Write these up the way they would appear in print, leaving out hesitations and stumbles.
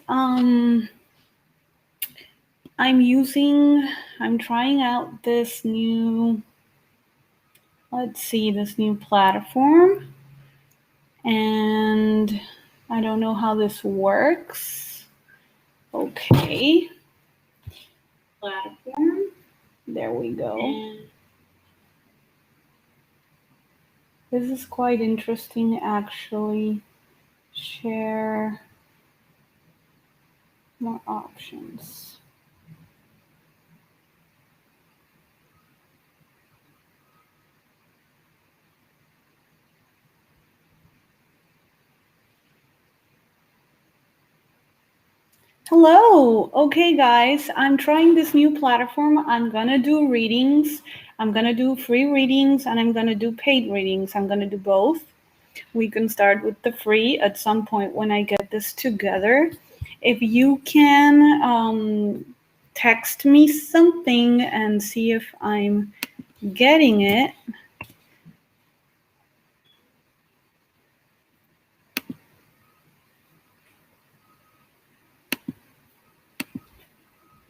I'm trying out this new, this new platform, and I don't know how this works. Okay. Platform. There we go. And this is quite interesting, actually. Share more options. Hello. Okay, guys, I'm trying this new platform. I'm gonna do readings. I'm gonna do free readings and I'm gonna do paid readings. I'm gonna do both. We can start with the free at some point when I get this together. If you can text me something and see if I'm getting it.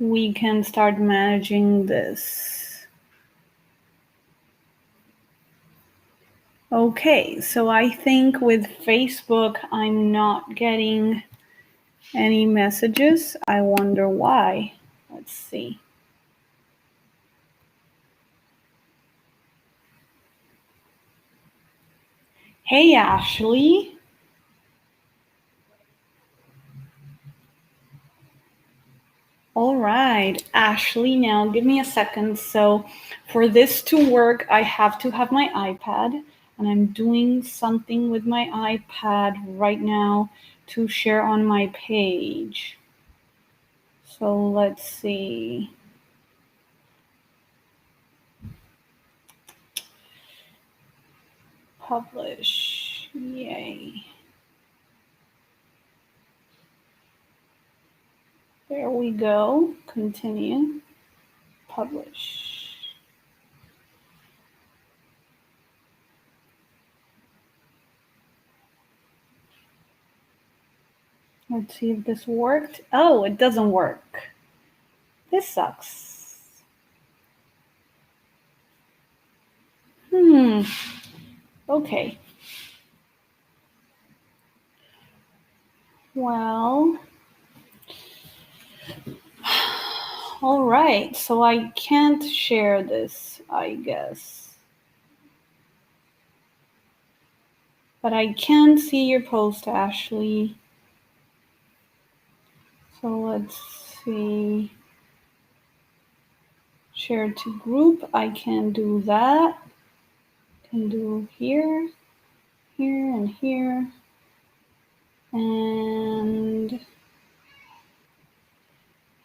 We can start managing this. Okay, so I think with Facebook, I'm not getting any messages. I wonder why. Let's see. Hey, Ashley. All right, Ashley, now give me a second. So for this to work, I have to have my iPad, and I'm doing something with my iPad right now to share on my page. So let's see. Publish, yay. There we go, continue, publish. Let's see if this worked. Oh, it doesn't work. This sucks. Okay. Well, all right. So I can't share this, I guess. But I can see your post, Ashley. So let's see. Share to group. I can do that. Can do here, here, and here. And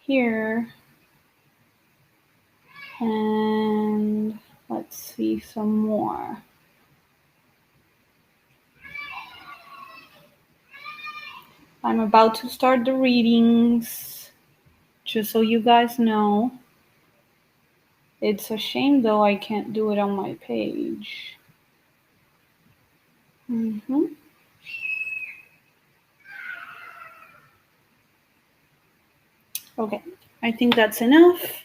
here. And let's see some more. I'm about to start the readings, just so you guys know. It's a shame, though, I can't do it on my page. Okay, I think that's enough.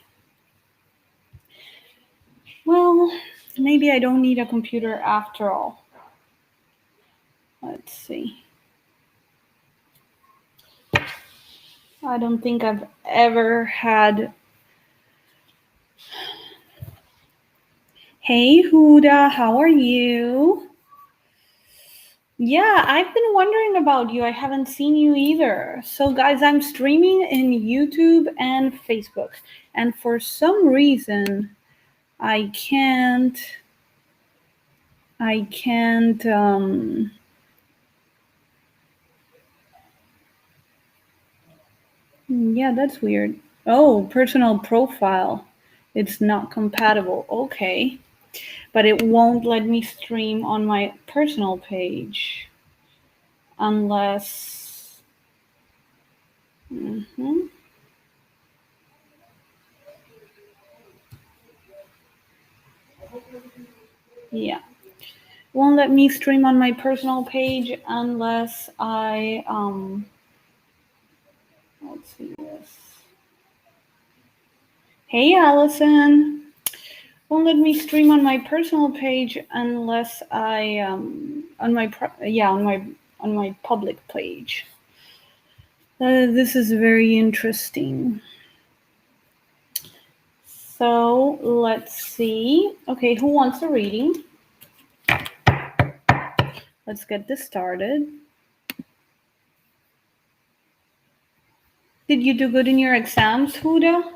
Well, maybe I don't need a computer after all. Let's see. I don't think I've ever had... Hey, Huda, how are you? Yeah, I've been wondering about you. I haven't seen you either. So guys, I'm streaming in YouTube and Facebook. And for some reason, I can't, yeah, that's weird. Oh, personal profile. It's not compatible. Okay. But it won't let me stream on my personal page unless... Yeah. Won't let me stream on my personal page unless I Let's see this. Hey, Allison. Won't let me stream on my personal page unless I on my public page. This is very interesting. So let's see. Okay, who wants a reading? Let's get this started. Did you do good in your exams, Huda?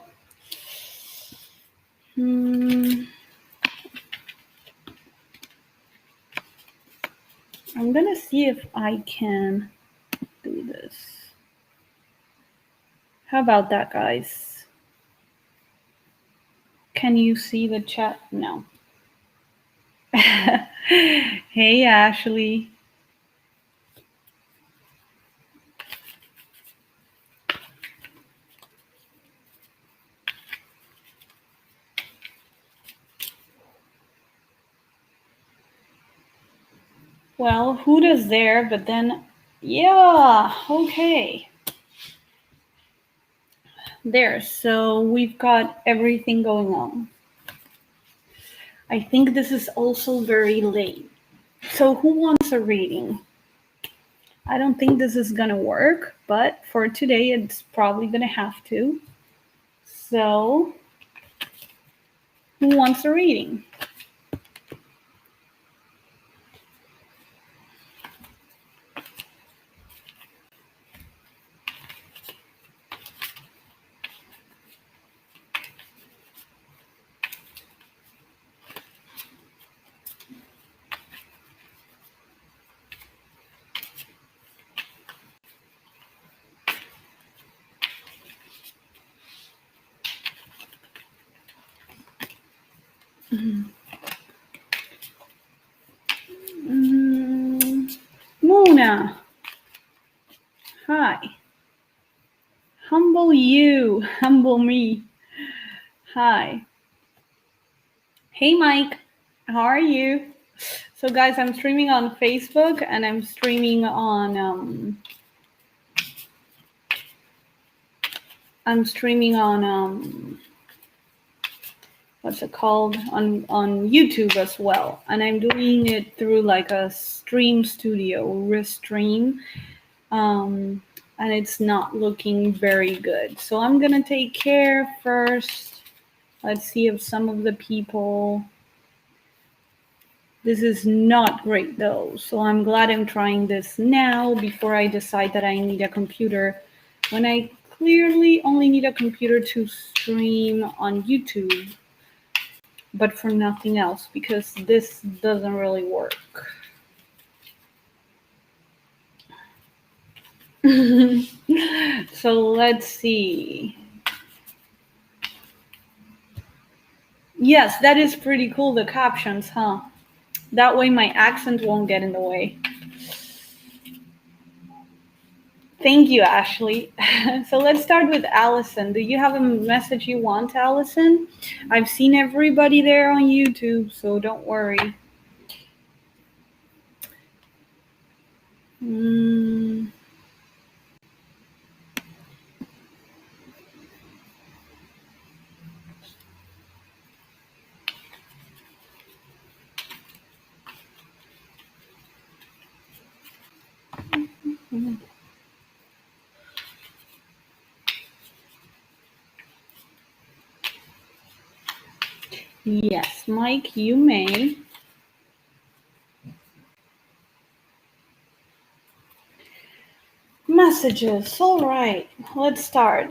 I'm gonna see if I can do this. How about that, guys? Can you see the chat? No. Hey, Ashley. Well, Huda's there, but then, yeah, okay. There, so we've got everything going on. I think this is also very late. So who wants a reading? I don't think this is gonna work, but for today, it's probably gonna have to. So, who wants a reading? Mona. Hi. Humble you, humble me. Hi. Hey, Mike. How are you? So, guys, I'm streaming on Facebook and I'm streaming on what's it called, on YouTube as well, and I'm doing it through like a stream studio, Restream, and it's not looking very good. So I'm gonna take care first. Let's see if some of the people. This is not great though, so I'm glad I'm trying this now before I decide that I need a computer, when I clearly only need a computer to stream on YouTube, but for nothing else, because this doesn't really work. So let's see. Yes, that is pretty cool, the captions, huh? That way my accent won't get in the way. Thank you, Ashley. So let's start with Allison. Do you have a message you want, Allison? I've seen everybody there on YouTube, so don't worry. Yes, Mike, you may. Messages. All right, let's start.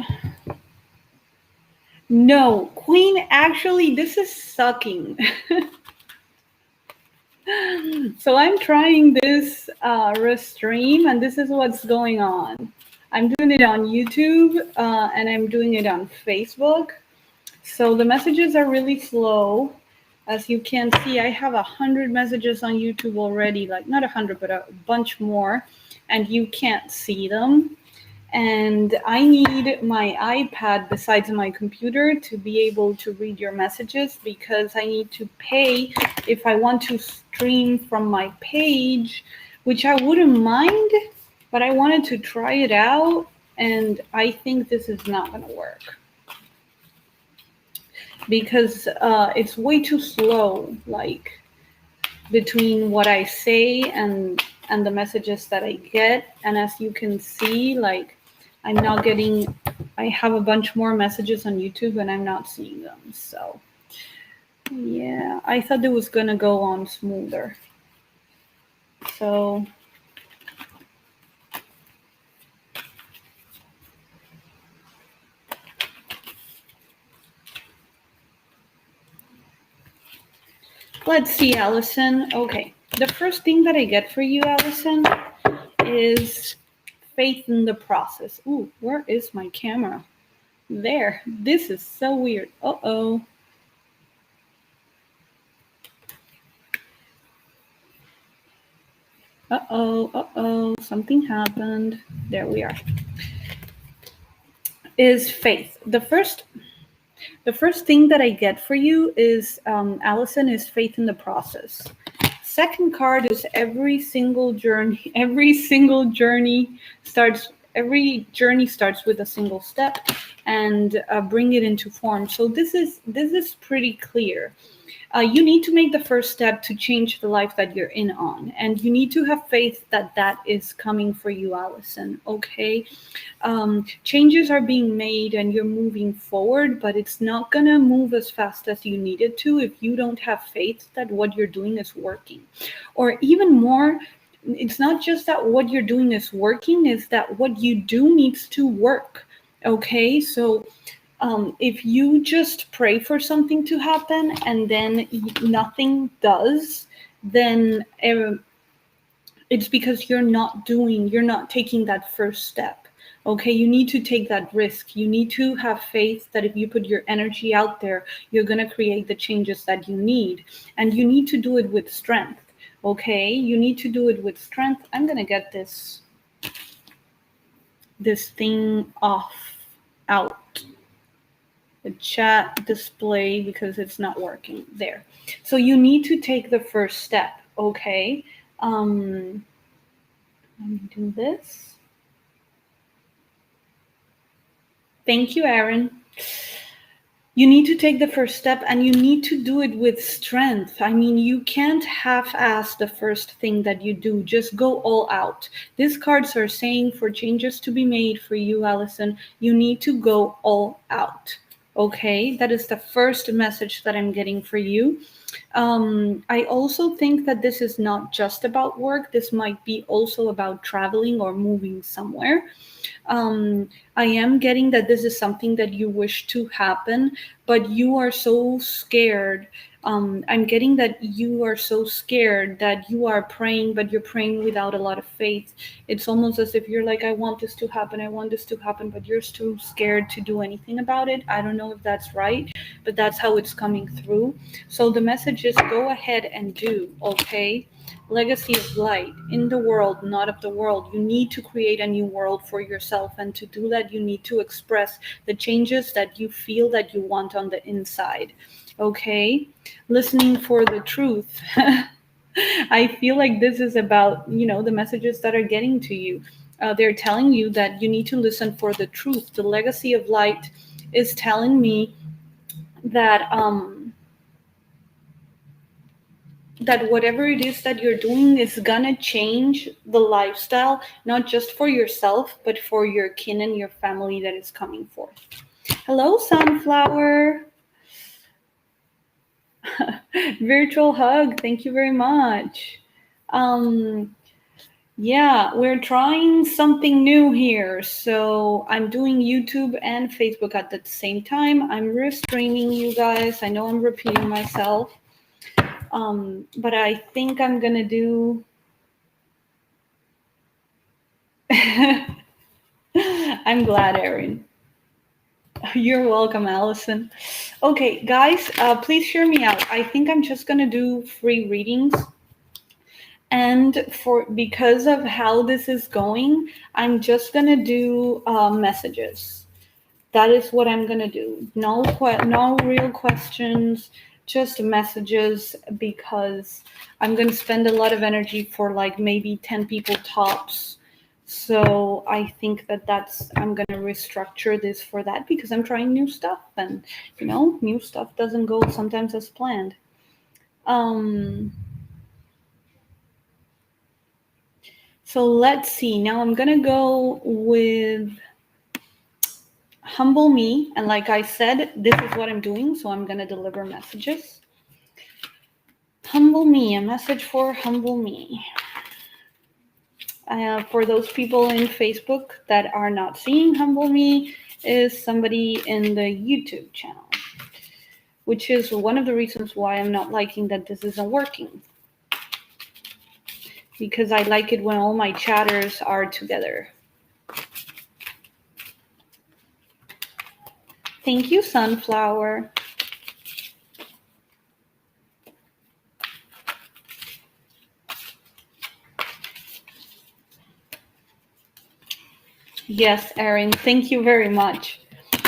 No, Queen, actually, this is sucking. So I'm trying this Restream, and this is what's going on. I'm doing it on YouTube, and I'm doing it on Facebook. So the messages are really slow. As you can see, I have 100 messages on YouTube already, like not 100, but a bunch more, and you can't see them. And I need my iPad besides my computer to be able to read your messages, because I need to pay if I want to stream from my page, which I wouldn't mind, but I wanted to try it out. And I think this is not going to work because it's way too slow, like between what I say and the messages that I get. And as you can see, like I'm not getting, I have a bunch more messages on YouTube and I'm not seeing them. So yeah, I thought it was gonna go on smoother. So let's see, Allison. Okay, the first thing that I get for you, Allison, is faith in the process. Ooh, where is my camera? There. This is so weird. Uh-oh. Uh-oh. Something happened. There we are. Is faith. The first thing that I get for you is, Allison, is faith in the process. Second card is every journey starts with a single step, and bring it into form. So this is pretty clear. You need to make the first step to change the life that you're in on, and you need to have faith that that is coming for you, Allison. Okay, changes are being made and you're moving forward, but it's not gonna move as fast as you need it to if you don't have faith that what you're doing is working. Or even more, it's not just that what you're doing is working, is that what you do needs to work. Okay, so if you just pray for something to happen and then nothing does, then it's because you're not taking that first step. Okay, you need to take that risk. You need to have faith that if you put your energy out there, you're going to create the changes that you need. And you need to do it with strength. Okay, you need to do it with strength. I'm going to get this thing out. The chat display, because it's not working there. So you need to take the first step. Okay. Let me do this. Thank you, Aaron. You need to take the first step and you need to do it with strength. I mean, you can't half-ass the first thing that you do. Just go all out. These cards are saying for changes to be made for you, Allison, you need to go all out. Okay, that is the first message that I'm getting for you. I also think that this is not just about work. This might be also about traveling or moving somewhere. I am getting that this is something that you wish to happen, but you are so scared. I'm getting that you are so scared that you are praying, but you're praying without a lot of faith. It's almost as if you're like, I want this to happen, but you're too scared to do anything about it. I don't know if that's right, but that's how it's coming through. So the message is go ahead and do, okay? Legacy of light in the world, not of the world. You need to create a new world for yourself, and to do that, you need to express the changes that you feel that you want on the inside. Okay, listening for the truth. I feel like this is about, the messages that are getting to you. They're telling you that you need to listen for the truth. The legacy of light is telling me that that whatever it is that you're doing is gonna change the lifestyle, not just for yourself, but for your kin and your family that is coming forth. Hello, Sunflower. Virtual hug. Thank you very much. Yeah, we're trying something new here. So I'm doing YouTube and Facebook at the same time. I'm restreaming you guys. I know I'm repeating myself. But I think I'm gonna do. I'm glad, Erin. You're welcome, Allison. Okay, guys, please hear me out. I think I'm just gonna do free readings, and because of how this is going, I'm just gonna do messages. That is what I'm gonna do. No real questions, just messages, because I'm gonna spend a lot of energy for like maybe 10 people tops So I think I'm going to restructure this for that, because I'm trying new stuff, and new stuff doesn't go sometimes as planned. So let's see. Now I'm going to go with Humble Me. And like I said, this is what I'm doing. So I'm going to deliver messages. Humble Me, a message for Humble Me. For those people in Facebook that are not seeing Humble Me, is somebody in the YouTube channel, which is one of the reasons why I'm not liking that this isn't working. Because I like it when all my chatters are together. Thank you, Sunflower. Yes, Erin, thank you very much.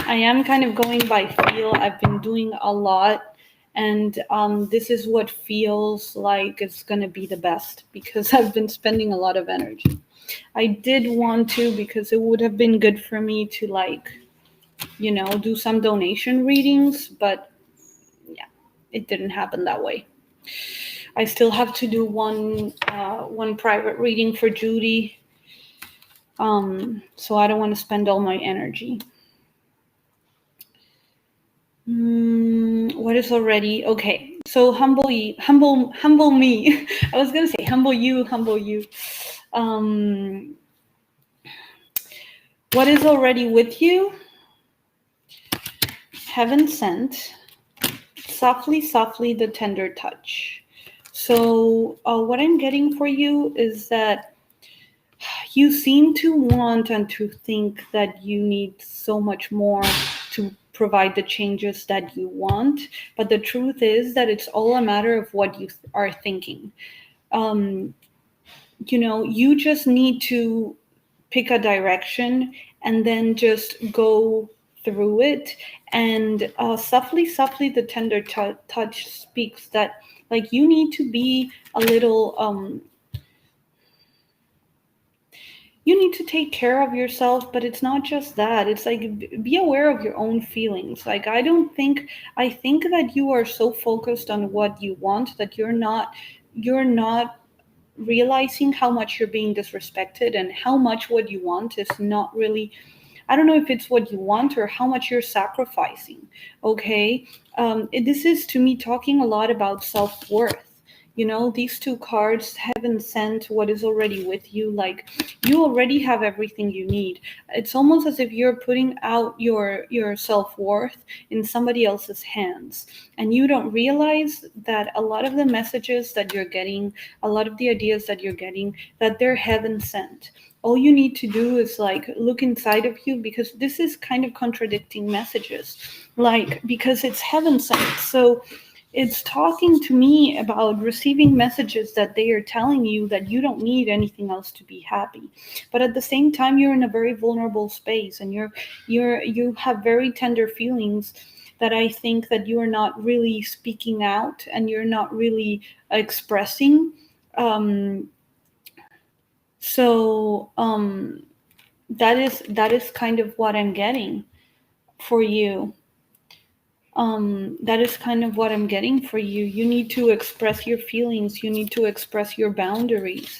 I am kind of going by feel. I've been doing a lot, and this is what feels like it's going to be the best, because I've been spending a lot of energy. I did want to, because it would have been good for me to do some donation readings, but yeah, it didn't happen that way. I still have to do one private reading for Judy. So I don't want to spend all my energy. What is already okay? So humble me. I was gonna say humble you. What is already with you? Heaven sent. Softly, softly, the tender touch. So what I'm getting for you is that you seem to want and to think that you need so much more to provide the changes that you want, but the truth is that it's all a matter of what you are thinking. You just need to pick a direction and then just go through it. And softly, softly, the tender touch speaks that, like, you need to be a little you need to take care of yourself, but it's not just that. It's like, be aware of your own feelings. Like, I think that you are so focused on what you want that you're not realizing how much you're being disrespected, and how much what you want is not really, I don't know if it's what you want or how much you're sacrificing. Okay. This is, to me, talking a lot about self-worth. These two cards, heaven sent, what is already with you, like, you already have everything you need. It's almost as if you're putting out your self-worth in somebody else's hands, and you don't realize that a lot of the messages that you're getting, a lot of the ideas that you're getting, that they're heaven sent. All you need to do is, like, look inside of you, because this is kind of contradicting messages, like, because it's heaven sent. So it's talking to me about receiving messages that they are telling you that you don't need anything else to be happy. But at the same time, you're in a very vulnerable space, and you have very tender feelings that I think that you are not really speaking out, and you're not really expressing. So that is kind of what I'm getting for you. That is kind of what I'm getting for you. You need to express your feelings. You need to express your boundaries.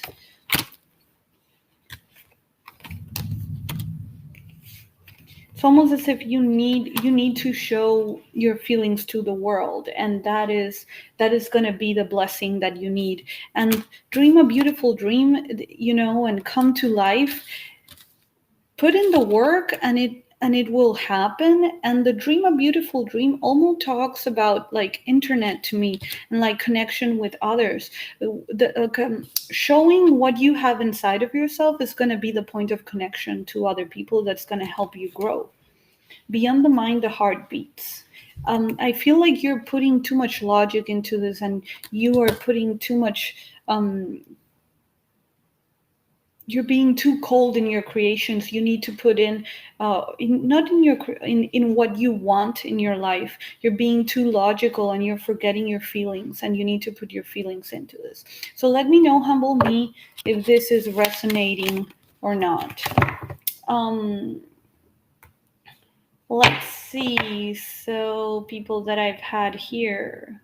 It's almost as if you need to show your feelings to the world, and that is going to be the blessing that you need. And dream a beautiful dream, and come to life. Put in the work, and it will happen. And the dream a beautiful dream almost talks about, like, internet to me, and like connection with others. Showing what you have inside of yourself is going to be the point of connection to other people, that's going to help you grow. Beyond the mind, the heart beats. I feel like you're putting too much logic into this, and you are putting too much you're being too cold in your creations. You need to put not in your in what you want in your life. You're being too logical, and you're forgetting your feelings, and you need to put your feelings into this. So let me know, humble me, if this is resonating or not. Let's see. So people that I've had here.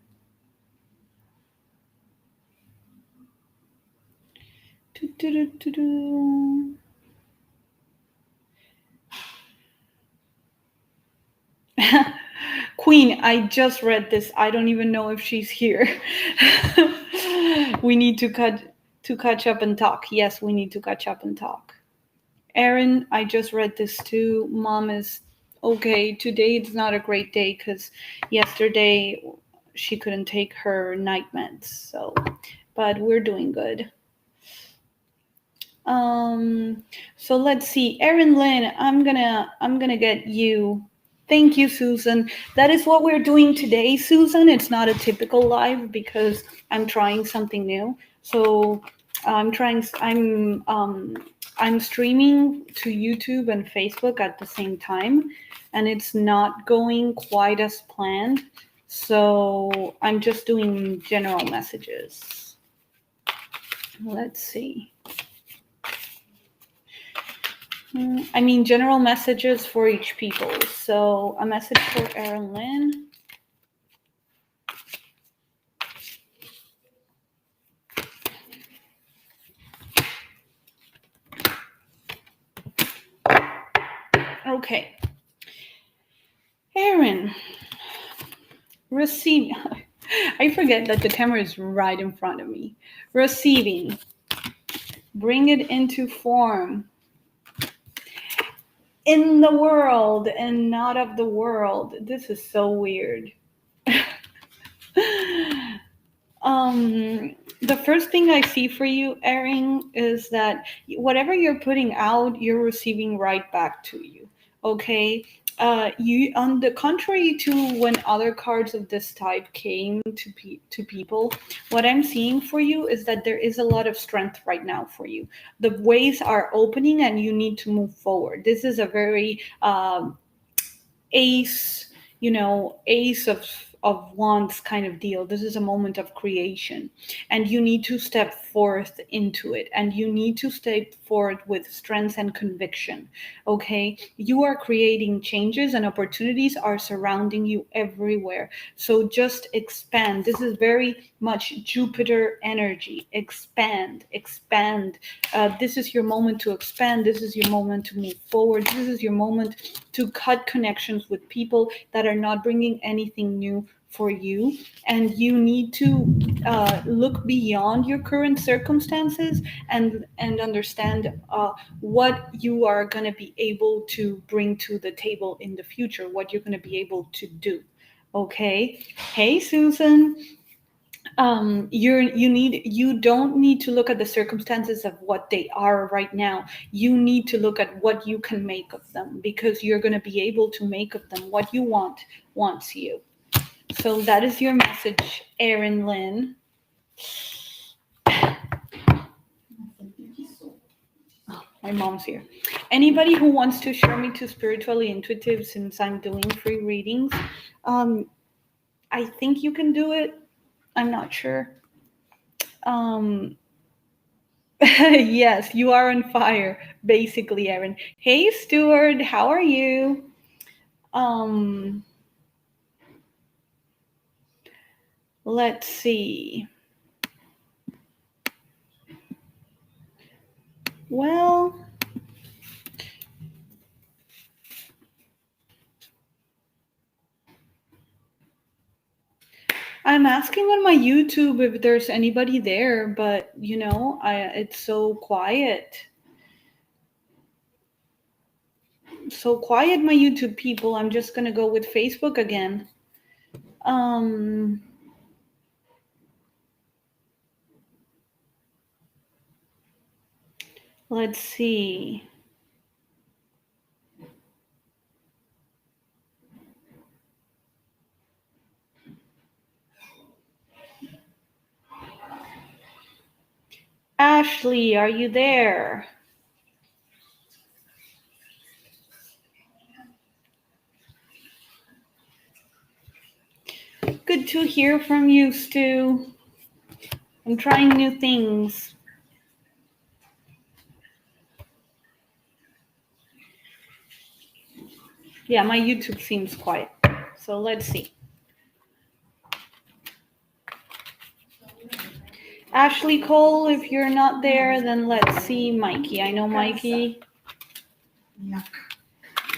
Queen, I just read this. I don't even know if she's here. We need to catch up and talk. Yes, we need to catch up and talk. Erin, I just read this too. Mom is okay. Today it's not a great day because yesterday she couldn't take her night meds. So, but we're doing good. So let's see. Erin Lynn, I'm gonna get you. Thank you, Susan. That is what we're doing today, Susan. It's not a typical live because I'm trying something new. So I'm streaming to YouTube and Facebook at the same time, and it's not going quite as planned. So I'm just doing general messages. Let's see. I mean, general messages for each people. So a message for Erin Lynn. Okay. Erin, receive. I forget that the camera is right in front of me. Receiving. Bring it into form. In the world and not of the world. This is so weird. The first thing I see for you, Erin, is that whatever you're putting out, you're receiving right back to you. Okay. You, on the contrary to when other cards of this type came to people, what I'm seeing for you is that there is a lot of strength right now for you. The ways are opening, and you need to move forward. This is a very ace, ace of wands kind of deal. This is a moment of creation, and you need to step forth into it, and you need to step forward with strength and conviction. Okay, you are creating changes, and opportunities are surrounding you everywhere. So just expand. This is very much Jupiter energy. Expand. This is your moment to expand. This is your moment to move forward. This is your moment to cut connections with people that are not bringing anything new for you, and you need to look beyond your current circumstances and understand what you are going to be able to bring to the table in the future, what you're going to be able to do. Okay. Hey, Susan. You don't need to look at the circumstances of what they are right now. You need to look at what you can make of them, because you're going to be able to make of them what you wants you. So that is your message, Erin Lynn. Oh, my mom's here. Anybody who wants to share me to Spiritually Intuitive, since I'm doing free readings, I think you can do it. I'm not sure. Yes, you are on fire, basically, Erin. Hey, Stuart, how are you? Let's see. Well, I'm asking on my YouTube if there's anybody there, but it's so quiet. So quiet, my YouTube people. I'm just gonna go with Facebook again. Let's see. Ashley, are you there? Good to hear from you, Stu. I'm trying new things. Yeah, my YouTube seems quiet. So let's see. Ashley Cole, if you're not there, then let's see Mikey. I know Mikey.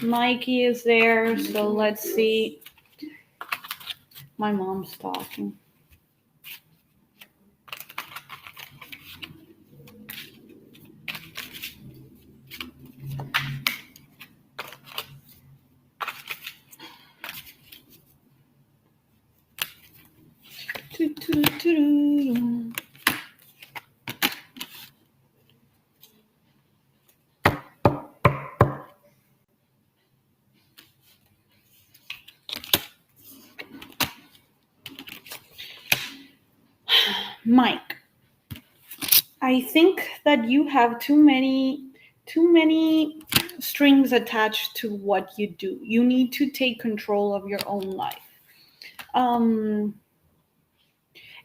Mikey is there, so let's see. My mom's talking. Mike, I think that you have too many strings attached to what you do. You need to take control of your own life.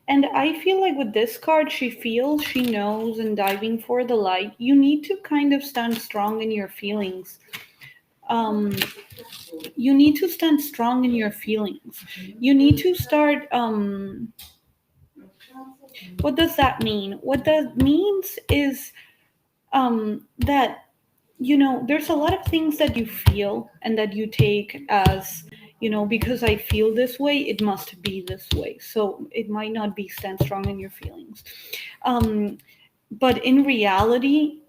And I feel like with this card, she feels, she knows, and diving for the light, you need to kind of stand strong in your feelings. You need to stand strong in your feelings. You need to start. What does that mean? What that means is that there's a lot of things that you feel and that you take as, because I feel this way, it must be this way. So it might not be stand strong in your feelings. But in reality,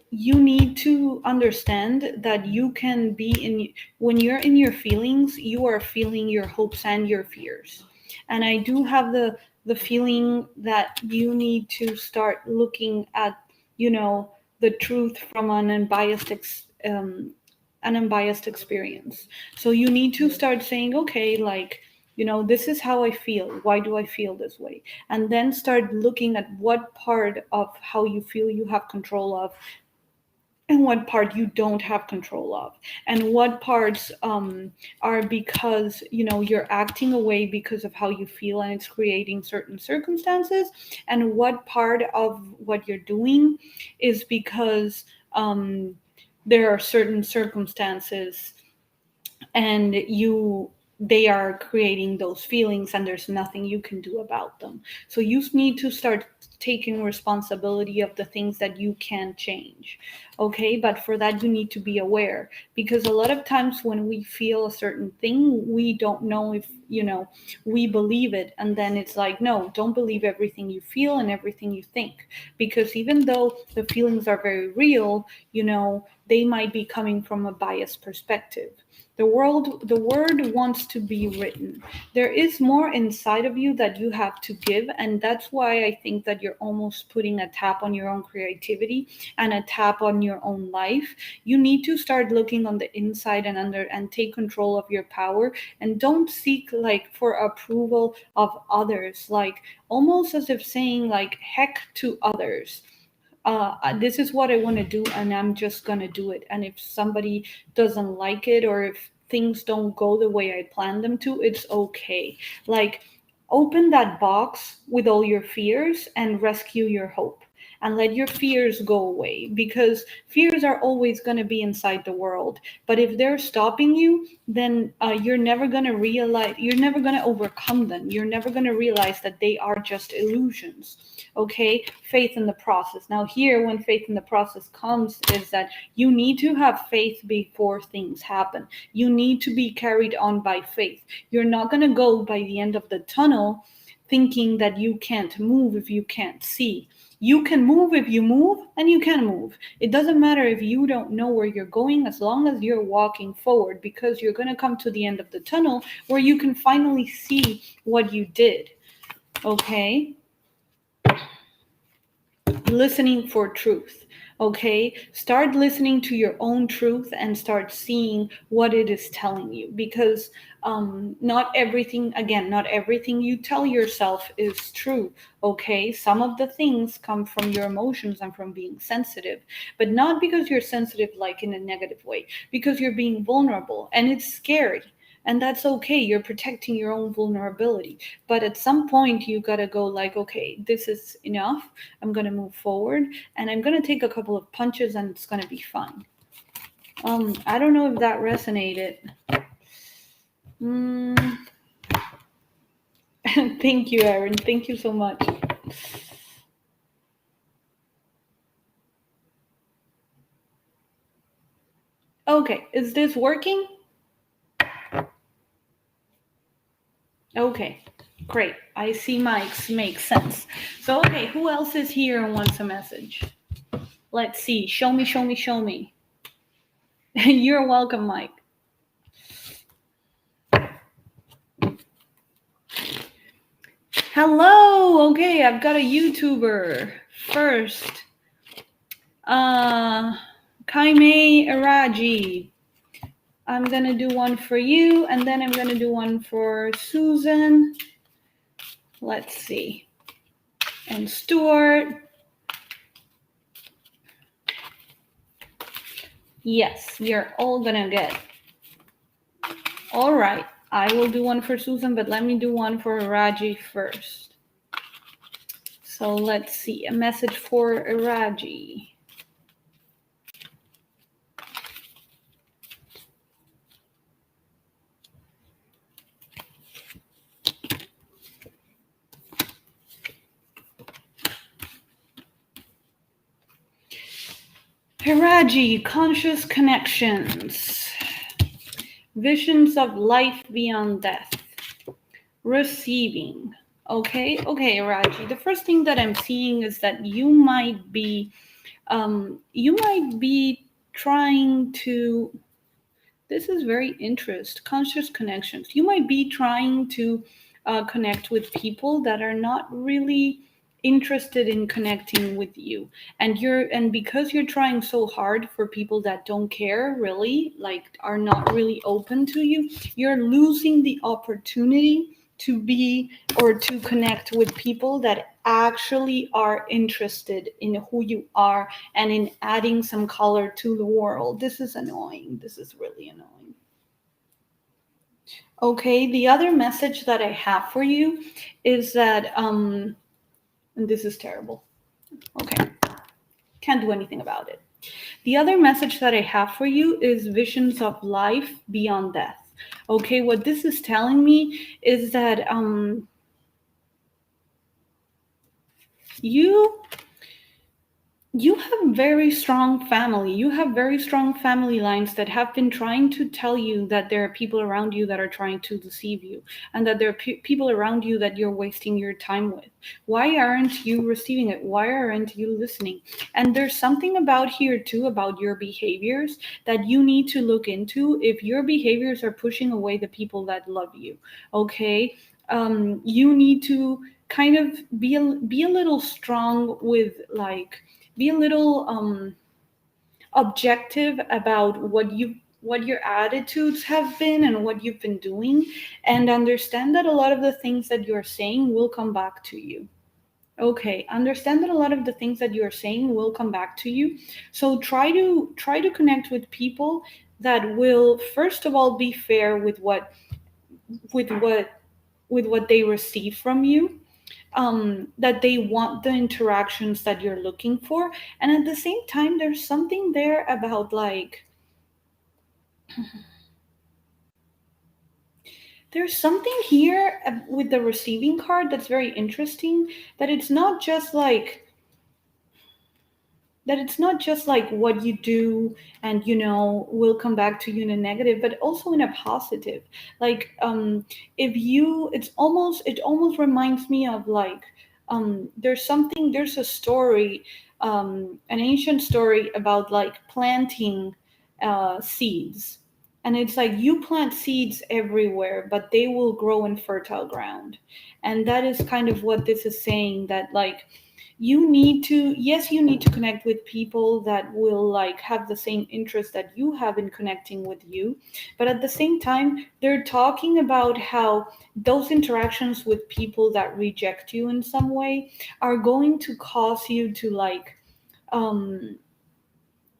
you need to understand that you can be when you're in your feelings, you are feeling your hopes and your fears. And I do have the feeling that you need to start looking at, the truth from an unbiased experience. So you need to start saying, okay, like, this is how I feel. Why do I feel this way? And then start looking at what part of how you feel you have control of, and what part you don't have control of, and what parts are because you're acting away because of how you feel and it's creating certain circumstances, and what part of what you're doing is because there are certain circumstances and they are creating those feelings and there's nothing you can do about them. So you need to start taking responsibility of the things that you can change. Okay, but for that you need to be aware, because a lot of times when we feel a certain thing, we don't know if we believe it, and then it's like, no, don't believe everything you feel and everything you think, because even though the feelings are very real, they might be coming from a biased perspective. The word wants to be written. There is more inside of you that you have to give, and that's why I think that you're almost putting a tap on your own creativity and a tap on your own life. You need to start looking on the inside and under and take control of your power, and don't seek like for approval of others, like almost as if saying like heck to others. This is what I want to do, and I'm just going to do it. And if somebody doesn't like it, or if things don't go the way I planned them to, it's okay. Like, open that box with all your fears and rescue your hope. And let your fears go away, because fears are always going to be inside the world. But if they're stopping you, then you're never going to realize, you're never going to overcome them. You're never going to realize that they are just illusions. Okay, faith in the process. Now here, when faith in the process comes, is that you need to have faith before things happen. You need to be carried on by faith. You're not going to go by the end of the tunnel thinking that you can't move if you can't see. You can move if you move, and you can move. It doesn't matter if you don't know where you're going, as long as you're walking forward, because you're going to come to the end of the tunnel where you can finally see what you did. Okay? Listening for truth. Okay, start listening to your own truth and start seeing what it is telling you, because not everything you tell yourself is true. Okay, some of the things come from your emotions and from being sensitive, but not because you're sensitive like in a negative way, because you're being vulnerable, and it's scary. And that's okay, you're protecting your own vulnerability. But at some point you gotta go like, okay, this is enough. I'm gonna move forward, and I'm gonna take a couple of punches, and it's gonna be fun. I don't know if that resonated. Mm. Thank you, Erin. Thank you so much. Okay, is this working? Okay, great. I see mics make sense. So, okay, who else is here and wants a message? Let's see. Show me, show me, show me. You're welcome, Mike. Hello. Okay, I've got a YouTuber first. Kaime Araji. I'm gonna do one for you, and then I'm gonna do one for Susan. Let's see. And Stuart. Yes, you're all gonna get. All right, I will do one for Susan, but let me do one for Raji first. So let's see, a message for Raji. Hiraji, conscious connections, visions of life beyond death, receiving. Okay, Raji. The first thing that I'm seeing is that you might be trying to. This is very conscious connections. You might be trying to connect with people that are not really interested in connecting with you, and because you're trying so hard for people that don't care really, like are not really open to you, you're losing the opportunity to be or to connect with people that actually are interested in who you are and in adding some color to the world. This is annoying. This is really annoying. Okay, the other message that I have for you is that, and this is terrible. Okay, can't do anything about it. The other message that I have for you is visions of life beyond death. Okay, what this is telling me is that you have very strong family. You have very strong family lines that have been trying to tell you that there are people around you that are trying to deceive you, and that there are people around you that you're wasting your time with. Why aren't you receiving it? Why aren't you listening? And there's something about here too about your behaviors that you need to look into if your behaviors are pushing away the people that love you. Okay, you need to kind of be a little strong with, like, be a little objective about what your attitudes have been and what you've been doing, and understand that a lot of the things that you're saying will come back to you. Okay, understand that a lot of the things that you're saying will come back to you. So try to connect with people that will first of all be fair with with what what they receive from you, that they want the interactions that you're looking for. And at the same time, there's something there about, like, there's something here with the receiving card that's very interesting, that it's not just like what you do and will come back to you in a negative, but also in a positive. Like, if you it almost reminds me of, like, there's a story, an ancient story about, like, planting seeds. And it's like you plant seeds everywhere, but they will grow in fertile ground. And that is kind of what this is saying, that, like, you need to connect with people that will, like, have the same interest that you have in connecting with you. But at the same time, they're talking about how those interactions with people that reject you in some way are going to cause you to, like, um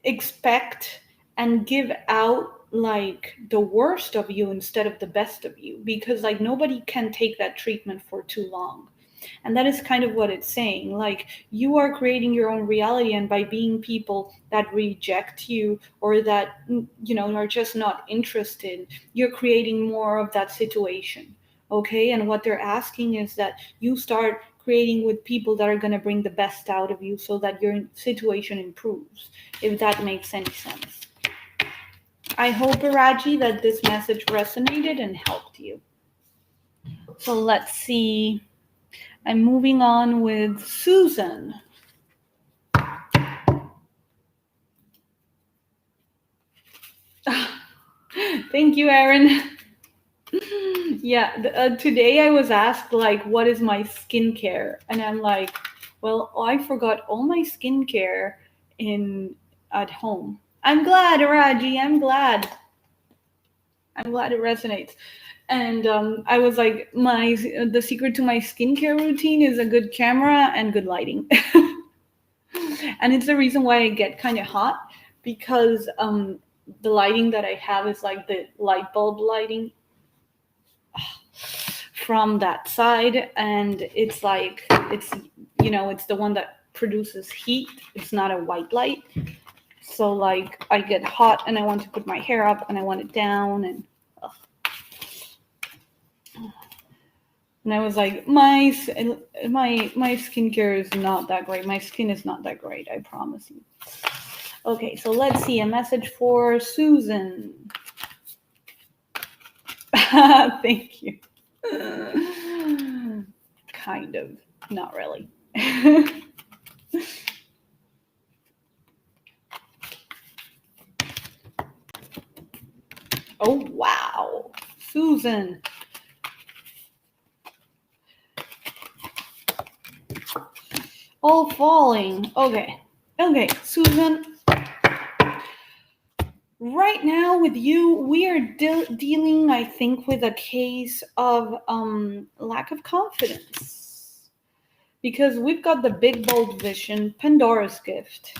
expect and give out, like, the worst of you instead of the best of you, because, like, nobody can take that treatment for too long. And that is kind of what it's saying. Like, you are creating your own reality, and by being people that reject you or that, are just not interested, you're creating more of that situation. Okay? And what they're asking is that you start creating with people that are going to bring the best out of you so that your situation improves, if that makes any sense. I hope, Araji, that this message resonated and helped you. So let's see. I'm moving on with Susan. Thank you, Erin. Yeah, today I was asked, like, what is my skincare? And I'm like, well, I forgot all my skincare at home. I'm glad, Raji. I'm glad it resonates. And I was like, the secret to my skincare routine is a good camera and good lighting. And it's the reason why I get kind of hot, because the lighting that I have is like the light bulb lighting from that side, and it's like it's the one that produces heat. It's not a white light. So like I get hot and I want to put my hair up and I want it down, and I was like, my skincare is not that great. My skin is not that great, I promise you. Okay, so let's see, a message for Susan. Thank you. Kind of, not really. Oh, wow. Susan. All falling. Okay, Susan. Right now with you, we are dealing, I think, with a case of lack of confidence. Because we've got the big, bold vision, Pandora's gift,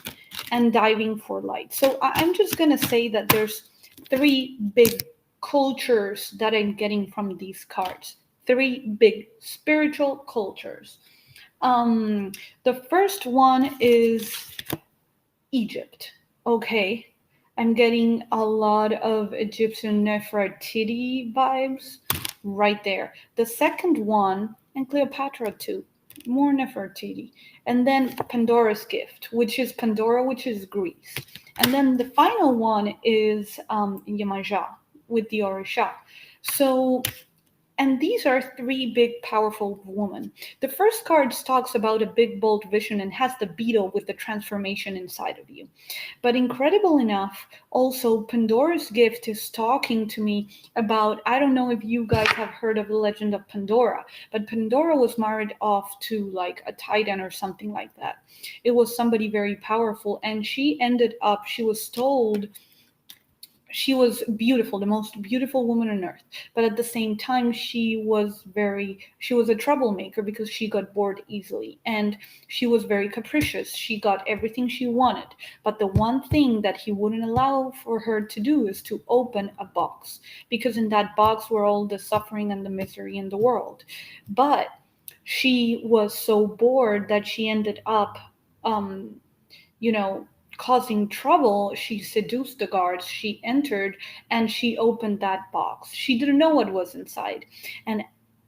and diving for light. So I'm just going to say that there's 3 big cultures that I'm getting from these cards. 3 big spiritual cultures. The first one is Egypt. Okay. I'm getting a lot of Egyptian Nefertiti vibes right there. The second one, and Cleopatra too, more Nefertiti. And then Pandora's gift, which is Pandora, which is Greece. And then the final one is Yemaja with the Orisha. So, and these are 3 big, powerful women. The first card talks about a big, bold vision and has the beetle with the transformation inside of you. But incredible enough, also Pandora's gift is talking to me about, I don't know if you guys have heard of the legend of Pandora, but Pandora was married off to like a titan or something like that. It was somebody very powerful, and she was told she was beautiful, the most beautiful woman on earth. But at the same time, she was a troublemaker because she got bored easily, and she was very capricious. She got everything she wanted. But the one thing that he wouldn't allow for her to do is to open a box, because in that box were all the suffering and the misery in the world. But she was so bored that she ended up, you know, causing trouble. She seduced the guards. She entered and she opened that box. She didn't know what was inside. And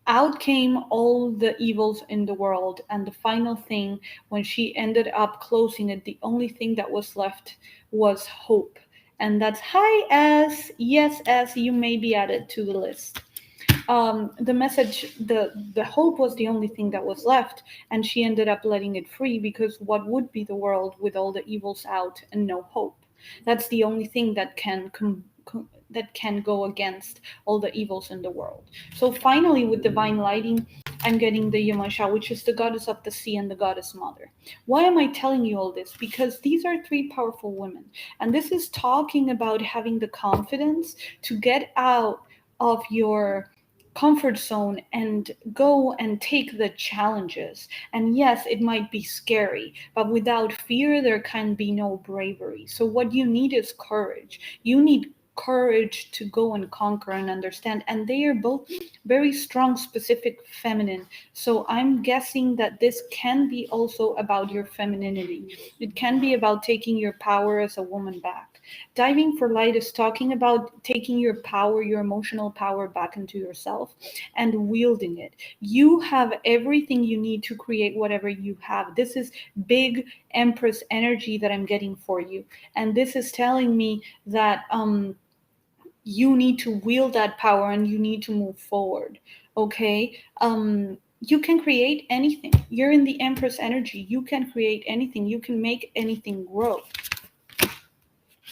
out came all the evils in the world. And the final thing, when she ended up closing it, the only thing that was left was hope. And that's hi S. Yes, S, you may be added to the list. The message, the hope was the only thing that was left, and she ended up letting it free, because what would be the world with all the evils out and no hope? That's the only thing that can go against all the evils in the world. So finally, with divine lighting, I'm getting the Yamasha, which is the goddess of the sea and the goddess mother. Why am I telling you all this? Because these are 3 powerful women, and this is talking about having the confidence to get out of your comfort zone and go and take the challenges. And yes, it might be scary, but without fear there can be no bravery. So what you need is courage. You need courage to go and conquer and understand. And they are both very strong, specific feminine. So I'm guessing that this can be also about your femininity. It can be about taking your power as a woman back. Diving for Light is talking about taking your power, your emotional power back into yourself and wielding it. You have everything you need to create whatever you have. This is big Empress energy that I'm getting for you. And this is telling me that you need to wield that power and you need to move forward. Okay. You can create anything. You're in the Empress energy. You can create anything. You can make anything grow.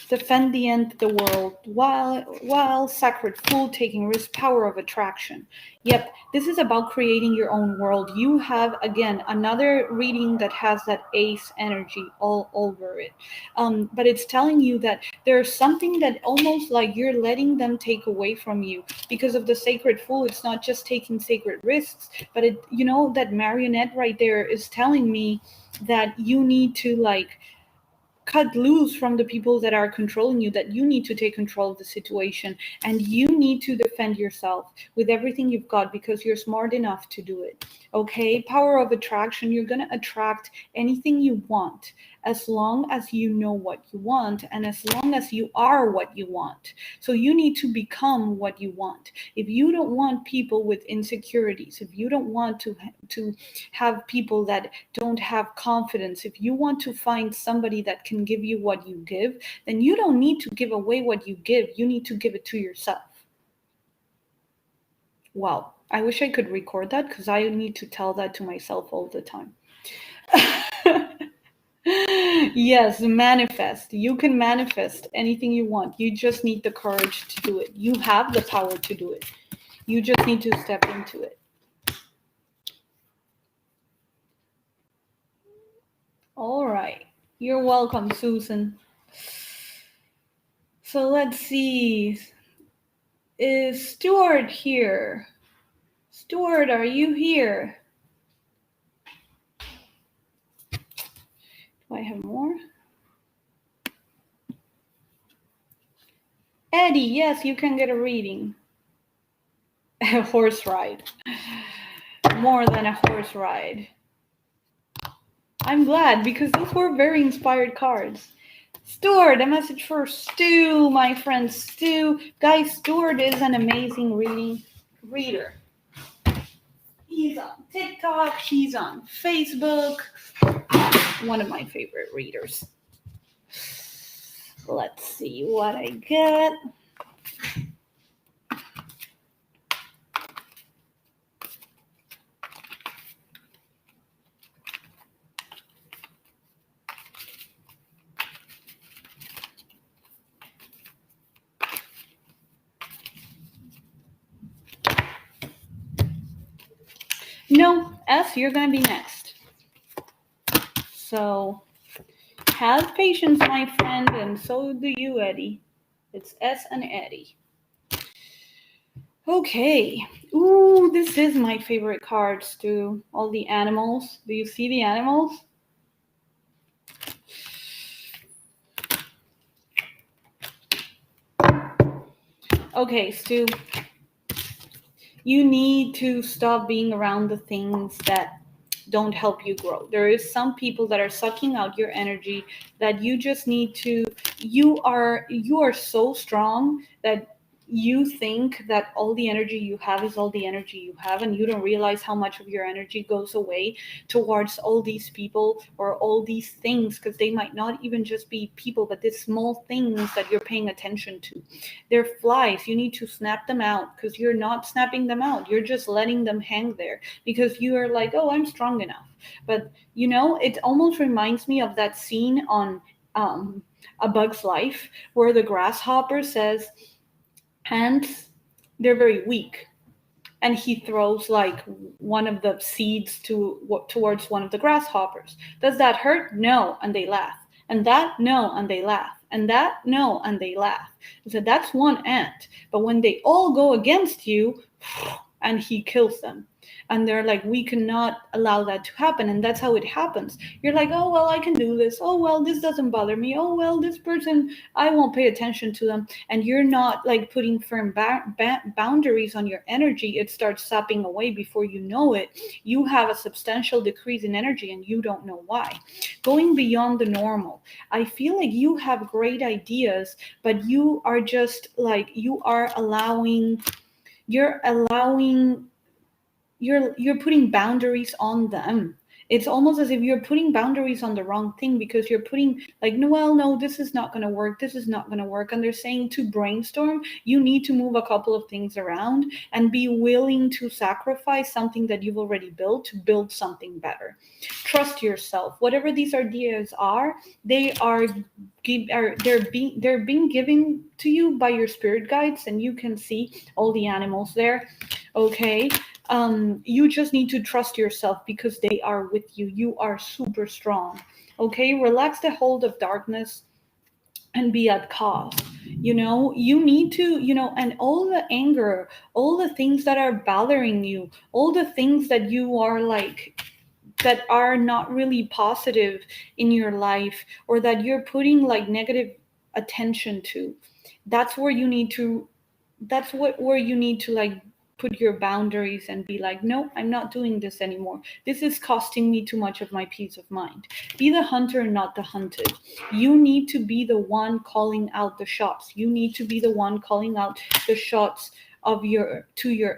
Defend the end of the world while sacred fool, taking risk, power of attraction. Yep, this is about creating your own world. You have, again, another reading that has that ace energy all over it. But it's telling you that there's something that almost like you're letting them take away from you because of the sacred fool. It's not just taking sacred risks, but it, you know, that marionette right there is telling me that you need to like cut loose from the people that are controlling you, that you need to take control of the situation and you need to defend yourself with everything you've got because you're smart enough to do it. Okay, power of attraction. You're going to attract anything you want as long as you know what you want and as long as you are what you want. So you need to become what you want. If you don't want people with insecurities, if you don't want to have people that don't have confidence, if you want to find somebody that can give you what you give, then you don't need to give away what you give. You need to give it to yourself. Wow, I wish I could record that because I need to tell that to myself all the time. Yes, manifest. You can manifest anything you want. You just need the courage to do it. You have the power to do it. You just need to step into it. All right. You're welcome, Susan. So let's see. Is Stuart here? Stuart, are you here? Do I have more? Eddie, yes, you can get a reading. A horse ride. More than a horse ride. I'm glad because those were very inspired cards. Stuart, a message for Stu, my friend Stu. Guys, Stuart is an amazing reader. He's on TikTok, he's on Facebook. One of my favorite readers. Let's see what I get. No, S, you're going to be next. So have patience, my friend, and so do you, Eddie. It's S and Eddie. Okay. Ooh, this is my favorite cards, too. All the animals. Do you see the animals? Okay, Stu. You need to stop being around the things that don't help you grow. There is some people that are sucking out your energy that you just need to, you are so strong that you think that all the energy you have is all the energy you have, and you don't realize how much of your energy goes away towards all these people or all these things, because they might not even just be people, but these small things that you're paying attention to. They're flies. You need to snap them out, because you're not snapping them out. You're just letting them hang there because you are like, oh, I'm strong enough. But you know, it almost reminds me of that scene on A Bug's Life where the grasshopper says, ants, they're very weak, and he throws like one of the seeds towards one of the grasshoppers. Does that hurt? No. And they laugh. And that? No. And they laugh. And that? No. And they laugh. So that's one ant. But when they all go against you, and he kills them. And they're like, we cannot allow that to happen. And that's how it happens. You're like, oh, well, I can do this. Oh, well, this doesn't bother me. Oh, well, this person, I won't pay attention to them. And you're not like putting firm boundaries on your energy. It starts sapping away before you know it. You have a substantial decrease in energy and you don't know why. Going beyond the normal. I feel like you have great ideas, but you are just like, you're putting boundaries on them. It's almost as if you're putting boundaries on the wrong thing, because you're putting like, no, well, no, this is not going to work. This is not going to work. And they're saying to brainstorm, you need to move a couple of things around and be willing to sacrifice something that you've already built to build something better. Trust yourself. Whatever these ideas are, they're being given to you by your spirit guides, and you can see all the animals there. Okay. You just need to trust yourself, because they are with you. You are super strong. Okay, relax the hold of darkness and be at cause. You need to, and all the anger, all the things that are bothering you, all the things that you are like, that are not really positive in your life, or that you're putting like negative attention to, that's where you need to, where you need to like put your boundaries and be like, no, I'm not doing this anymore. This is costing me too much of my peace of mind. Be the hunter, not the hunted. You need to be the one calling out the shots. You need to be the one calling out the shots of your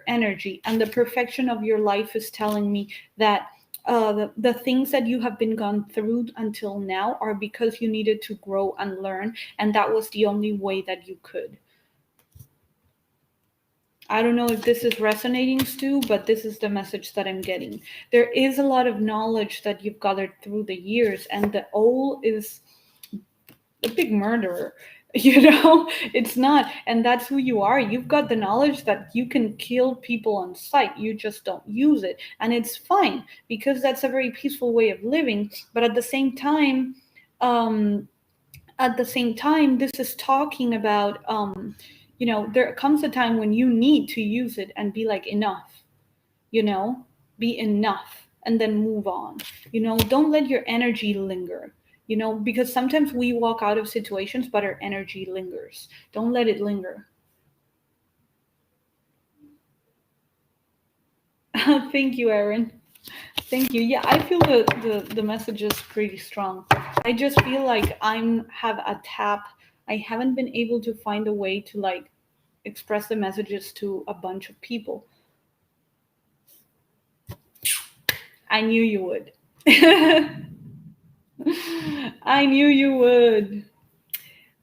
energy. And the perfection of your life is telling me that the things that you have been gone through until now are because you needed to grow and learn, and that was the only way that you could. I don't know if this is resonating, Stu, but this is the message that I'm getting. There is a lot of knowledge that you've gathered through the years, and the owl is a big murderer. It's not, and that's who you are. You've got the knowledge that you can kill people on sight. You just don't use it, and it's fine, because that's a very peaceful way of living. But at the same time, this is talking about there comes a time when you need to use it and be like, enough, be enough, and then move on. Don't let your energy linger, because sometimes we walk out of situations, but our energy lingers. Don't let it linger. Thank you, Erin. Thank you. Yeah, I feel the message is pretty strong. I just feel like have a tap. I haven't been able to find a way to like express the messages to a bunch of people. I knew you would. I knew you would.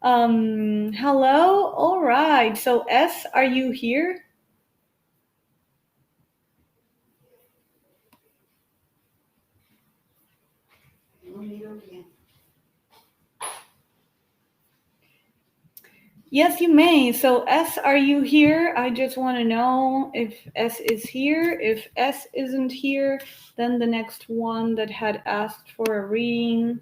Hello. All right. So S, are you here? Yes, you may. So S, are you here? I just want to know if S is here. If S isn't here, then the next one that had asked for a reading.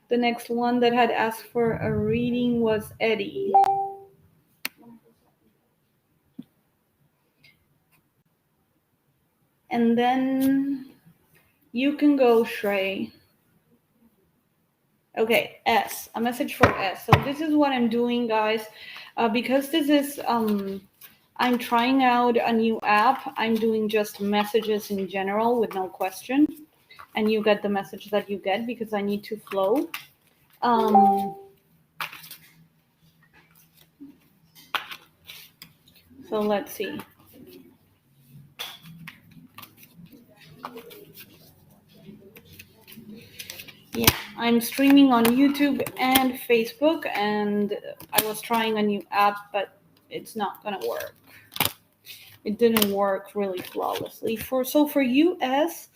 The next one that had asked for a reading was Eddie. And then you can go, Shrey. Okay, S, a message for S. So this is what I'm doing, guys. Because this is, I'm trying out a new app. I'm doing just messages in general with no question. And you get the message that you get because I need to flow. So let's see. Yeah, I'm streaming on YouTube and Facebook, and I was trying a new app, but it's not gonna work. It didn't work really flawlessly. For you, S,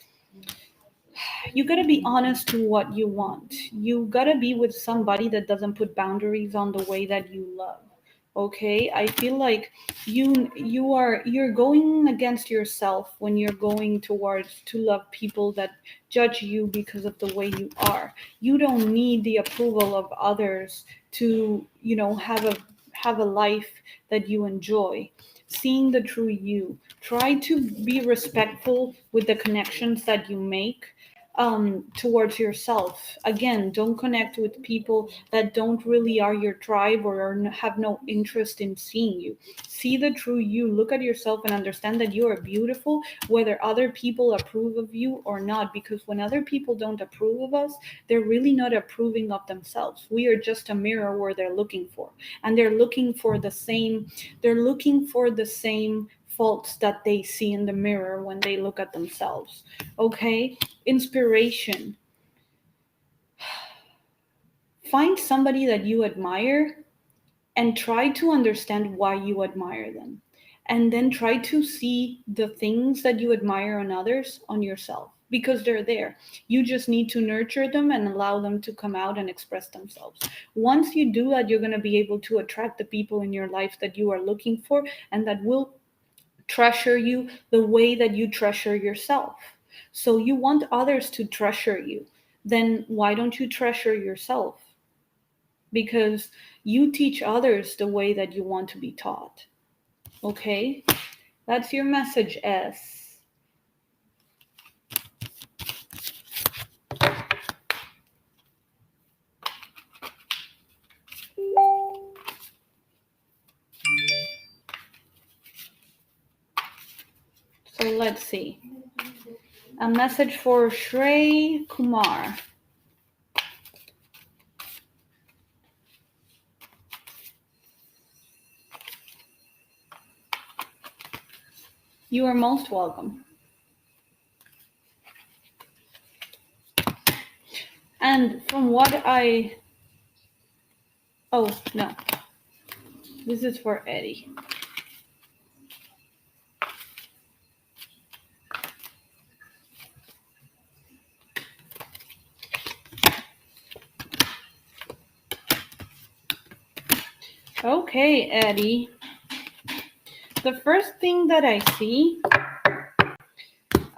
you gotta be honest to what you want. You gotta be with somebody that doesn't put boundaries on the way that you love. Okay, I feel like you're going against yourself when you're going towards to love people that judge you because of the way you are. You don't need the approval of others to have a life that you enjoy, seeing the true you. Try to be respectful with the connections that you make towards yourself. Again, don't connect with people that don't really are your tribe or have no interest in seeing you. See the true you, look at yourself and understand that you are beautiful, whether other people approve of you or not, because when other people don't approve of us, they're really not approving of themselves. We are just a mirror where they're looking for, and they're looking for the same faults that they see in the mirror when they look at themselves. Okay? Inspiration. Find somebody that you admire and try to understand why you admire them. And then try to see the things that you admire on others on yourself, because they're there. You just need to nurture them and allow them to come out and express themselves. Once you do that, you're going to be able to attract the people in your life that you are looking for and that will treasure you the way that you treasure yourself. So you want others to treasure you. Then why don't you treasure yourself? Because you teach others the way that you want to be taught. Okay? That's your message, S. So let's see. A message for Shrey Kumar. You are most welcome. And from what oh, no. This is for Eddie. Okay, Eddie. The first thing that I see,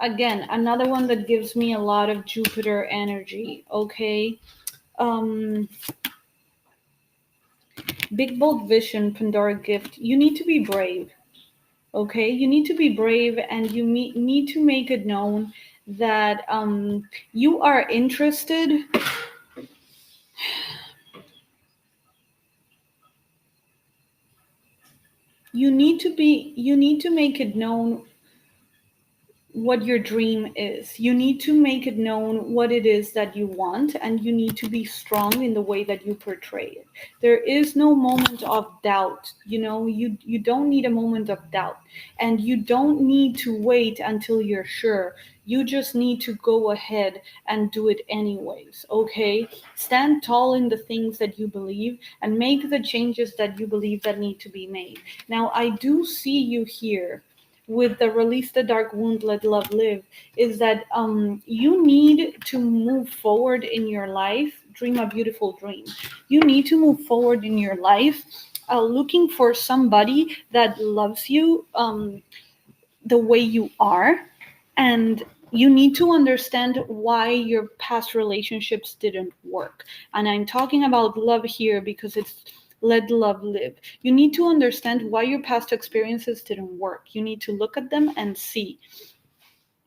again, another one that gives me a lot of Jupiter energy, okay? Big Bold Vision, Pandora Gift. You need to be brave, okay? You need to be brave, and you need to make it known that you are interested. You need to make it known what your dream is. You need to make it known what it is that you want, and you need to be strong in the way that you portray it. There is no moment of doubt. You don't need a moment of doubt, and you don't need to wait until you're sure. You just need to go ahead and do it anyways, okay? Stand tall in the things that you believe and make the changes that you believe that need to be made. Now, I do see you here with the Release the Dark Wound, Let Love Live, is that you need to move forward in your life. Dream a beautiful dream. You need to move forward in your life looking for somebody that loves you the way you are, and you need to understand why your past relationships didn't work. And I'm talking about love here because it's Let Love Live. You need to understand why your past experiences didn't work. You need to look at them and see,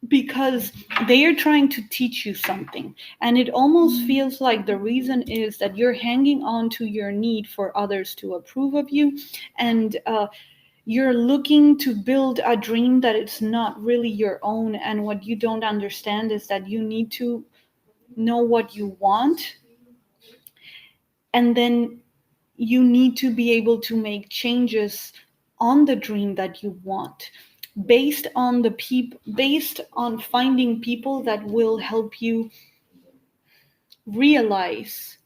because they are trying to teach you something. And it almost feels like the reason is that you're hanging on to your need for others to approve of you, and you're looking to build a dream that it's not really your own. And what you don't understand is that you need to know what you want, and then you need to be able to make changes on the dream that you want, based on finding people that will help you realize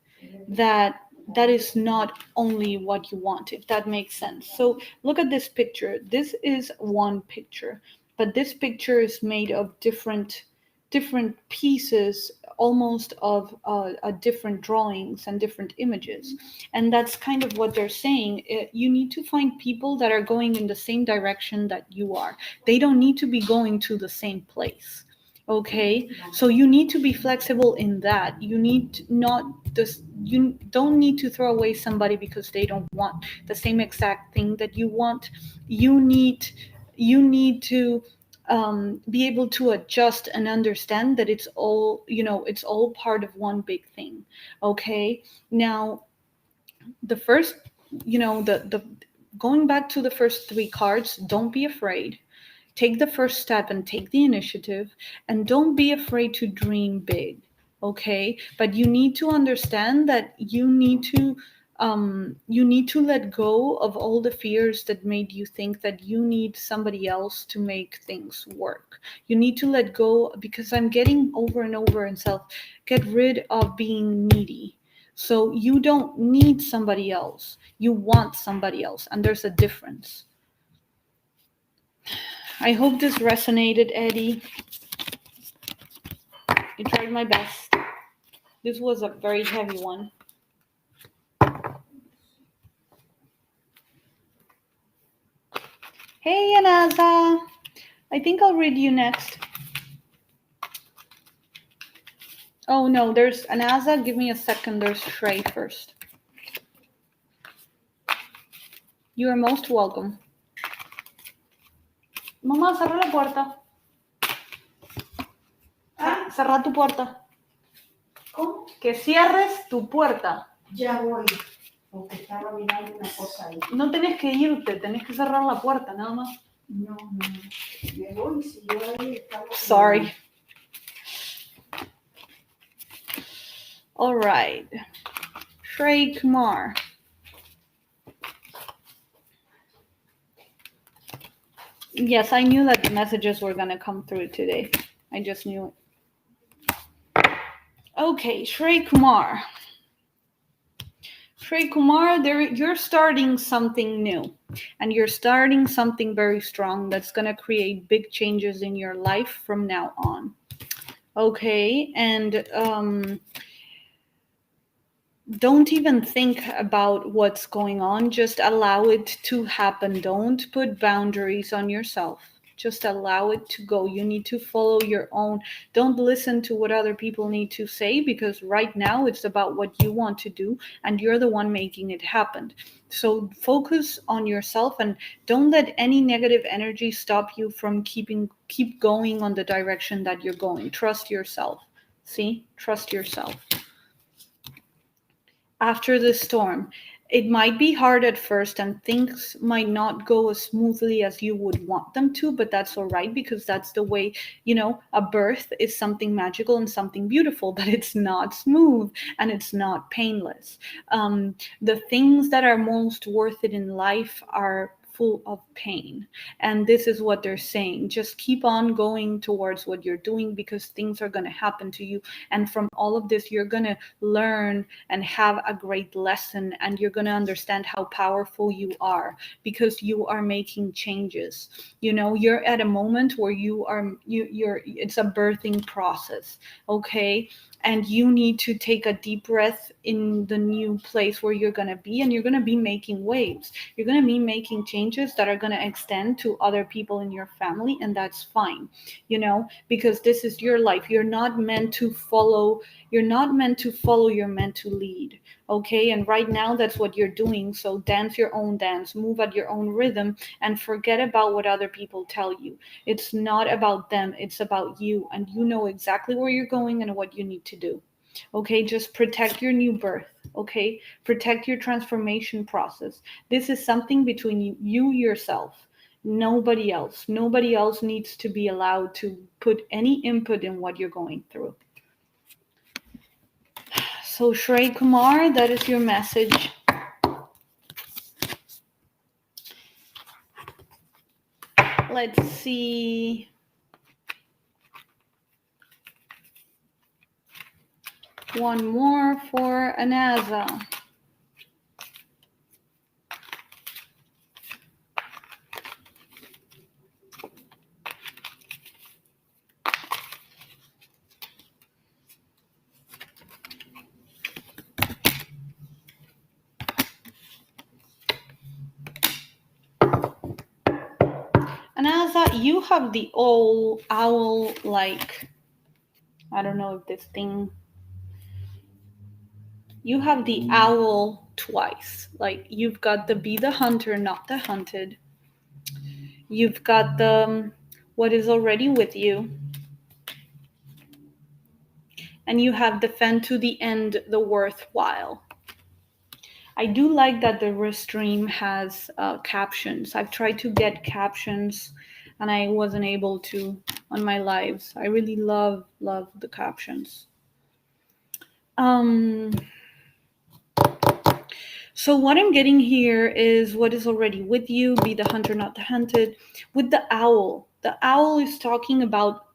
that that is not only what you want, if that makes sense. So look at this picture. This is one picture, but this picture is made of different pieces, almost of different drawings and different images. And that's kind of what they're saying. You need to find people that are going in the same direction that you are. They don't need to be going to the same place. Okay, so you need to be flexible in that. You need not this. You don't need to throw away somebody because they don't want the same exact thing that you want. You need to be able to adjust and understand that it's all, it's all part of one big thing. Okay, now the first, the going back to the first three cards, don't be afraid. Take the first step and take the initiative, and don't be afraid to dream big. Okay, but you need to understand that you need to let go of all the fears that made you think that you need somebody else to make things work. You need to let go, because I'm getting over and over in self, get rid of being needy. So you don't need somebody else, you want somebody else, and there's a difference. I hope this resonated, Eddie. I tried my best. This was a very heavy one. Hey, Anaza. I think I'll read you next. Oh, no, there's Anaza. Give me a second. There's Shrey first. You are most welcome. Mamá, cerra la puerta. Cerra tu puerta. ¿Cómo? Que cierres tu puerta. Ya voy, porque estaba mirando una cosa ahí. No tenés que irte, tenés que cerrar la puerta, nada más. No, me voy, si yo ahí estaba... Sorry. All right. Shrey Kumar. Yes, I knew that the messages were going to come through today. I just knew it. Okay, Shrey Kumar. Shrey Kumar, you're starting something new, and you're starting something very strong that's going to create big changes in your life from now on. Okay, and don't even think about what's going on. Just allow it to happen. Don't put boundaries on yourself. Just allow it to go. You need to follow your own. Don't listen to what other people need to say, because right now it's about what you want to do, and you're the one making it happen. So focus on yourself, and don't let any negative energy stop you from keep going on the direction that you're going. Trust yourself. See? Trust yourself. After the storm, it might be hard at first and things might not go as smoothly as you would want them to, but that's all right, because that's the way, a birth is something magical and something beautiful, but it's not smooth and it's not painless. The things that are most worth it in life are full of pain, and this is what they're saying. Just keep on going towards what you're doing, because things are going to happen to you, and from all of this you're going to learn and have a great lesson, and you're going to understand how powerful you are, because you are making changes. You're at a moment where you're it's a birthing process. Okay, and you need to take a deep breath in the new place where you're going to be, and you're going to be making waves. You're going to be making changes that are going to extend to other people in your family, and that's fine, because this is your life. You're not meant to follow, you're meant to lead. Okay, and right now that's what you're doing. So dance your own dance, move at your own rhythm, and forget about what other people tell you. It's not about them, it's about you, and you know exactly where you're going and what you need to do. Okay, just protect your new birth. Okay, protect your transformation process. This is something between you yourself. Nobody else needs to be allowed to put any input in what you're going through. So Shrey Kumar, that is your message. Let's see. One more for Anaza. Anaza, you have the owl like I don't know if this thing. You have the owl twice. Like you've got the be the hunter, not the hunted. You've got the what is already with you. And you have defend to the end the worthwhile. I do like that the Restream has captions. I've tried to get captions and I wasn't able to on my lives. I really love the captions. So what I'm getting here is what is already with you, be the hunter, not the hunted. With the owl is talking about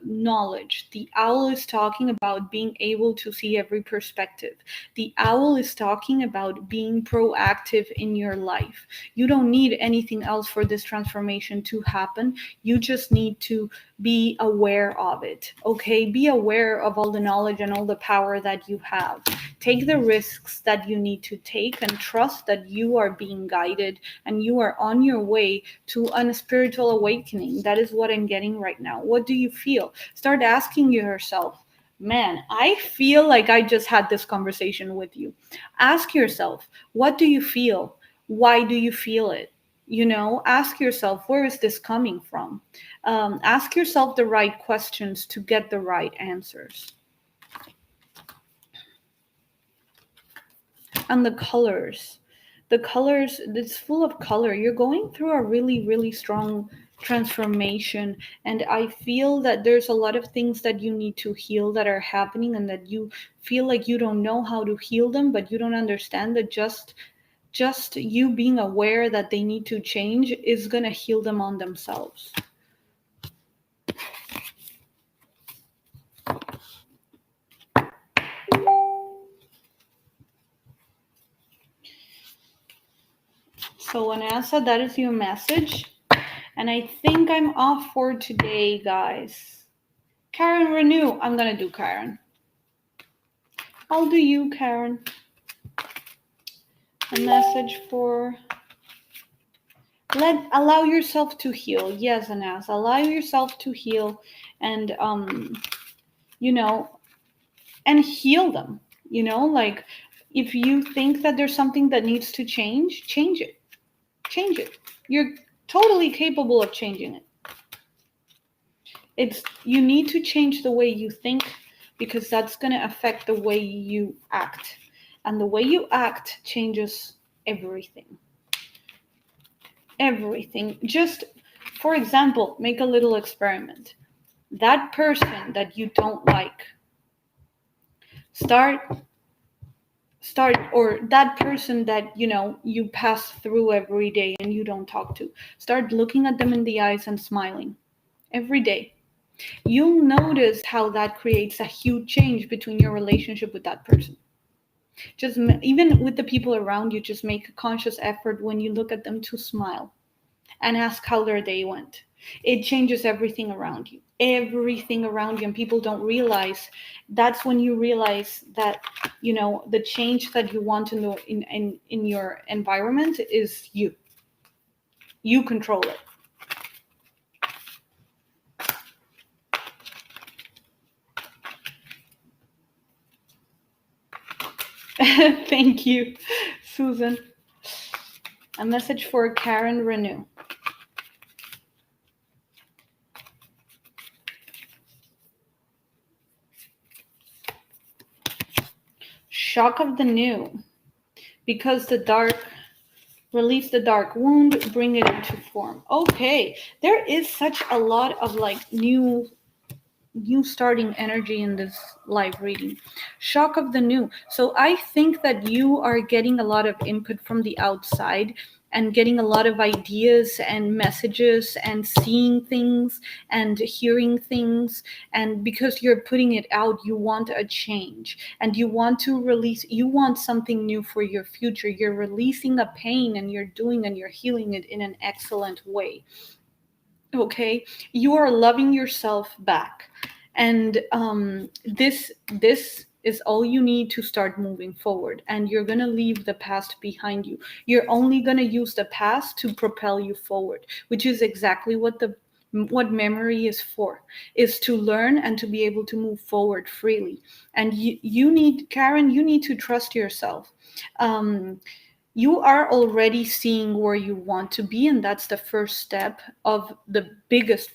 knowledge. The owl is talking about being able to see every perspective. The owl is talking about being proactive in your life. You don't need anything else for this transformation to happen. You just need to be aware of it, okay? Be aware of all the knowledge and all the power that you have. Take the risks that you need to take and trust that you are being guided and you are on your way to a spiritual awakening. That is what I'm getting right now. What do you feel? Start asking yourself, man, I feel like I just had this conversation with you. Ask yourself, what do you feel? Why do you feel it? Ask yourself, where is this coming from? Ask yourself the right questions to get the right answers. And the colors, it's full of color. You're going through a really, really strong transformation. And I feel that there's a lot of things that you need to heal that are happening and that you feel like you don't know how to heal them, but you don't understand that just you being aware that they need to change is going to heal them on themselves. So Anasa, that is your message. And I think I'm off for today, guys. Karen Renew. I'm going to do Karen. I'll do you, Karen. A message for... allow yourself to heal. Yes, Anas. Allow yourself to heal and, and heal them. Like if you think that there's something that needs to change it. Change it. You're totally capable of changing it. You need to change the way you think because that's going to affect the way you act. And the way you act changes everything. Everything. Just, for example, make a little experiment. That person that you don't like, or that person that you pass through every day and you don't talk to, start looking at them in the eyes and smiling every day. You'll notice how that creates a huge change between your relationship with that person. Just even with the people around you, just make a conscious effort when you look at them to smile and ask how their day went. It changes everything around you. And people don't realize. That's when you realize that the change that you want to know in your environment is you control it. Thank you, Susan. A message for Karen Renew. Shock of the new. Because the dark, release the dark wound, bring it into form. Okay, there is such a lot of new starting energy in this live reading. Shock of the new. So I think that you are getting a lot of input from the outside and getting a lot of ideas and messages and seeing things and hearing things. And because you're putting it out, you want a change and you want to release, you want something new for your future. You're releasing a pain and you're healing it in an excellent way. Okay, you are loving yourself back, and this is all you need to start moving forward. And you're going to leave the past behind you. You're only going to use the past to propel you forward, which is exactly what the what memory is for, is to learn and to be able to move forward freely. And you need, Karen, you need to trust yourself. um, you are already seeing where you want to be, and that's the first step of the biggest,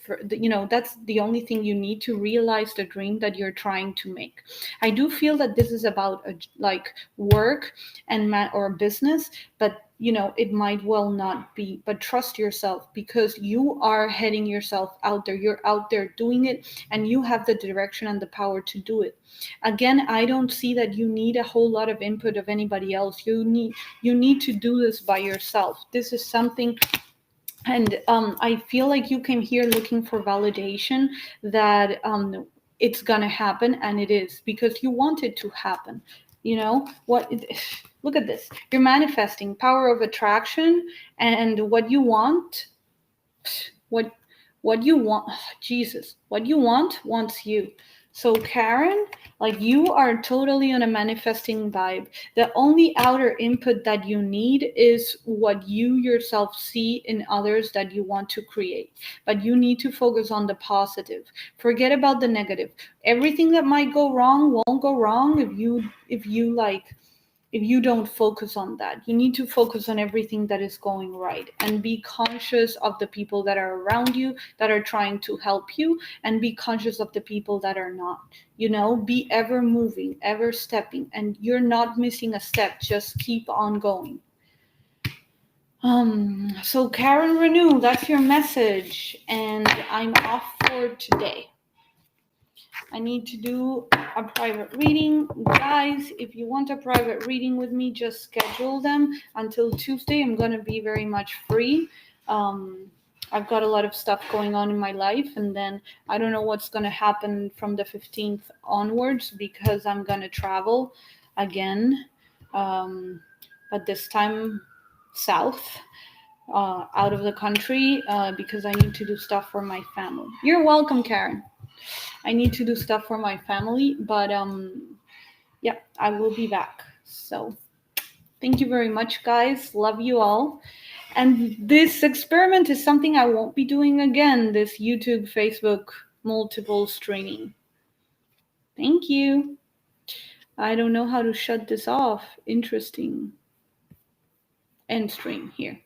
that's the only thing you need to realize the dream that you're trying to make. I do feel that this is about like work and or business, but it might well not be. But trust yourself, because you are heading yourself out there. You're out there doing it, and you have the direction and the power to do it. Again, I don't see that you need a whole lot of input of anybody else. You need to do this by yourself. This is something, and I feel like you came here looking for validation that it's gonna happen, and it is, because you want it to happen. What? Look at this. You're manifesting power of attraction, and what you want, what what you want, Jesus, what you want wants you. So Karen, like, you are totally on a manifesting vibe. The only outer input that you need is what you yourself see in others that you want to create. But you need to focus on the positive. Forget about the negative. Everything that might go wrong won't go wrong if you don't focus on that. You need to focus on everything that is going right, and be conscious of the people that are around you that are trying to help you, and be conscious of the people that are not. Be ever moving, ever stepping, and you're not missing a step. Just keep on going. So Karen Renew, that's your message, and I'm off for today. I need to do a private reading. Guys, if you want a private reading with me, just schedule them until Tuesday. I'm going to be very much free. I've got a lot of stuff going on in my life, and then I don't know what's going to happen from the 15th onwards, because I'm going to travel again, but this time south, out of the country, because I need to do stuff for my family. You're welcome, Karen. I need to do stuff for my family, but yeah, I will be back. So thank you very much, guys. Love you all. And this experiment is something I won't be doing again, this YouTube, Facebook, multiple streaming. Thank you. I don't know how to shut this off. Interesting. End stream here.